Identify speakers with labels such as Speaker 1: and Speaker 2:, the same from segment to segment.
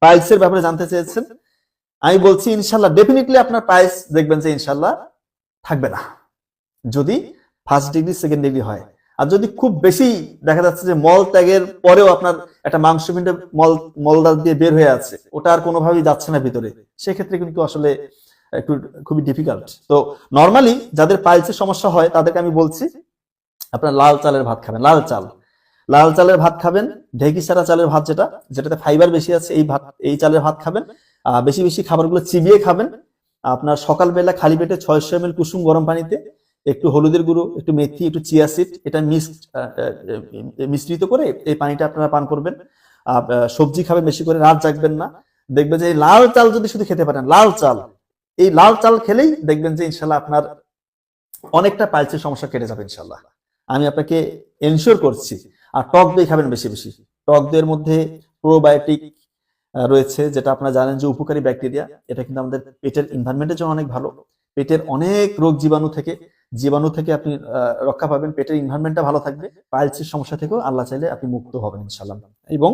Speaker 1: পাইলসের ব্যাপারে জানতে চেয়েছেন, আমি বলছি ইনশাল্লাহ ডেফিনেটলি আপনার পাইলস দেখবেন যে ইনশাল্লাহ থাকবে না, যদি ফার্স্ট ডিগ্রি সেকেন্ড ডিগ্রি হয়। আর যদি খুব বেশি দেখা যাচ্ছে যে মল ত্যাগের পরেও আপনার একটা মাংসপিণ্ডে মলদার দিয়ে বের হয়ে আছে, ওটা আর কোনোভাবেই যাচ্ছে না ভিতরে, সেক্ষেত্রে কিন্তু আসলে একটু খুবই ডিফিকাল্ট। তো নর্মালি যাদের পাইলসের সমস্যা হয় তাদেরকে আমি বলছি আপনার লাল চালের ভাত খাবেন, লাল চালের ভাত খাবেন, ঢেঁকি ছাড়া চালের ভাত, যেটাতে ফাইবার বেশি আছে, এই চালের ভাত খাবেন। বেশি বেশি খাবারগুলো চিবিয়ে খাবেন। আপনার সকালবেলা খালি পেটে 600 ml কুসুম গরম পানিতে একটু হলুদের গুঁড়ো, একটু মেথি, একটু চিয়া সিড, এটা মিশ্রিত করে এই পানিটা আপনারা পান করবেন। সবজি খাবেন বেশি করে, রাত জাগবেন না। দেখবেন যে এই লাল চাল যদি শুধু খেতে পারেন, এই লাল চাল খেলেই দেখবেন যে ইনশাল্লাহ আপনার অনেকটা পাইলসের সমস্যা কেটে যাবে ইনশাল্লাহ, আমি আপনাকে এনশিওর করছি। আর টক দই খাবেন বেশি বেশি। টক দইয়ের মধ্যে প্রোবায়োটিক রয়েছে, যেটা আপনারা জানেন যে উপকারী ব্যাকটেরিয়া, এটা কিন্তু আমাদের পেটের এনভায়রনমেন্টের জন্য অনেক ভালো। পেটের অনেক রোগ জীবাণু থেকে আপনি রক্ষা পাবেন, পেটের এনভায়রনমেন্টটা ভালো থাকবে, পাইলসের সমস্যা থেকেও আল্লাহ চাইলে আপনি মুক্ত হবেন ইনশাআল্লাহ। এবং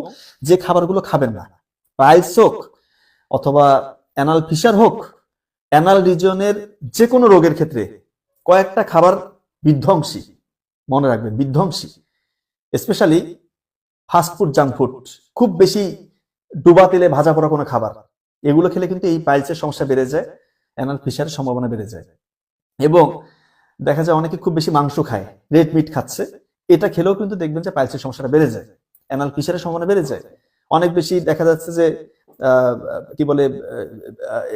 Speaker 1: যে খাবারগুলো খাবেন না, পাইলস হোক অথবা অ্যানাল ফিশার হোক, অ্যানাল রিজনের যে কোনো রোগের ক্ষেত্রে কয়েকটা খাবার বিধ্বংসী, মনে রাখবেন বিধ্বংসী, স্পেশালি ফাস্টফুড, জাঙ্ক ফুড, খুব বেশি ডুবা তেলে ভাজা পড়া কোনো খাবার, এগুলো খেলে কিন্তু এই পাইলসের সমস্যা বেড়ে যায়, অ্যানাল ফিশারের সম্ভাবনা বেড়ে যায়। এবং দেখা যায় অনেকে খুব বেশি মাংস খায়, রেড মিট খাচ্ছে, এটা খেলেও কিন্তু দেখবেন যে পাইলসের সমস্যাটা বেড়ে যায়, অ্যানাল ফিশারের সম্ভাবনা বেড়ে যায়। অনেক বেশি দেখা যাচ্ছে যে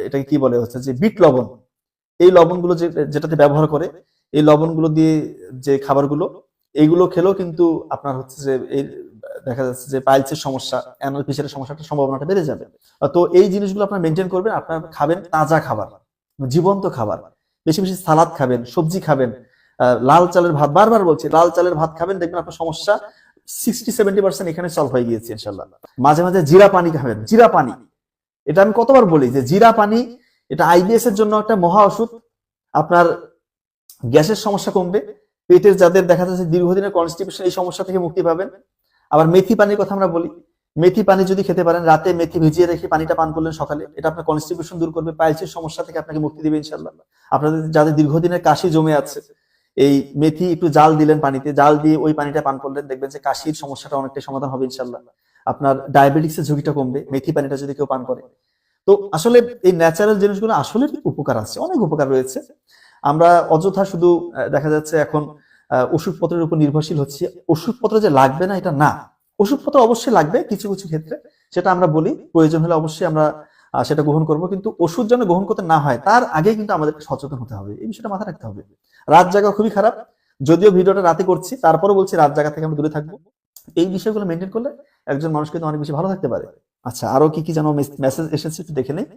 Speaker 1: এটাকে কি বলে হচ্ছে যে বিট লবণ, এই লবণগুলো যেটাতে ব্যবহার করে, এই লবণগুলো দিয়ে যে খাবারগুলো, এইগুলো খেলেও কিন্তু আপনার হচ্ছে যে এই দেখা যাচ্ছে যে পাইলসের সমস্যা, অ্যানাল ফিশারের সমস্যাটার সম্ভাবনাটা বেড়ে যাবে। তো এই জিনিসগুলো আপনার মেনটেন করবেন। আপনার খাবেন তাজা খাবার, জীবন্ত খাবার, বেশি বেশি সালাদ খাবেন, সবজি খাবেন, লাল চালের ভাত, বারবার বলছি লাল চালের ভাত খাবেন, দেখবেন আপনার সমস্যা 60-70% এখানে সলভ হয়ে গিয়েছে ইনশাল্লাহ। মাঝে মাঝে জিরা পানি খাবেন, জিরা পানি, এটা আমি কতবার বলি যে জিরা পানি, এটা আইবিএস এর জন্য একটা মহা ওষুধ। আপনার গ্যাসের সমস্যা কমবে, পেটের যাদের দেখা যাচ্ছে দীর্ঘদিনের কনস্টিপেশন, এই সমস্যা থেকে মুক্তি পাবেন। আবার মেথি পানির কথা আমরা বলি, মেথি পানি যদি খেতে পারেন, রাতে মেথি ভিজিয়ে রেখে পানিটা পান করলেন সকালে, এটা আপনার কনস্টিপেশন দূর করবে, পাইলসের সমস্যা থেকে আপনাকে মুক্তি দিবে ইনশাল্লাহ। আপনাদের যাদের দীর্ঘদিনের কাশি জমে আছে, এই মেথি একটু জাল দিলেন পানিতে, জাল দিয়ে ওই পানিটা পান করলেন, দেখবেন যে কাশির সমস্যাটা অনেকটাই সমাধান হবে ইনশাল্লাহ। আপনার ডায়াবেটিক্সের ঝুঁকিটা কমবে মেথি পানিটা যদি কেউ পান করে। তো আসলে এই ন্যাচারাল জিনিসগুলো আসলে উপকার আছে, অনেক উপকার রয়েছে। আমরা অযথা শুধু দেখা যাচ্ছে এখন ওষুধপত্রের উপর নির্ভরশীল হচ্ছে। ওষুধপত্র যে লাগবে না এটা না, ওষুধপত্র অবশ্যই লাগবে কিছু কিছু ক্ষেত্রে, সেটা আমরা বলি, প্রয়োজন হলে অবশ্যই আমরা সেটা গ্রহণ করব, কিন্তু ওষুধ যেন গ্রহণ করতে না হয় তার আগে কিন্তু আমাদেরকে সচেতন হতে হবে, এই বিষয়টা মাথায় রাখতে হবে। রাত জাগা খুবই খারাপ, যদিও ভিডিওটা রাতে করছি, তারপরে বলছি রাত জাগা থেকে আমরা দূরে থাকবো। এই বিষয়গুলো মেনটেন করলে একজন মানুষ কিন্তু অনেক বেশি ভালো থাকতে পারে। আচ্ছা, আরো কি কি যেন মেসেজ এসেছে একটু দেখে নেই।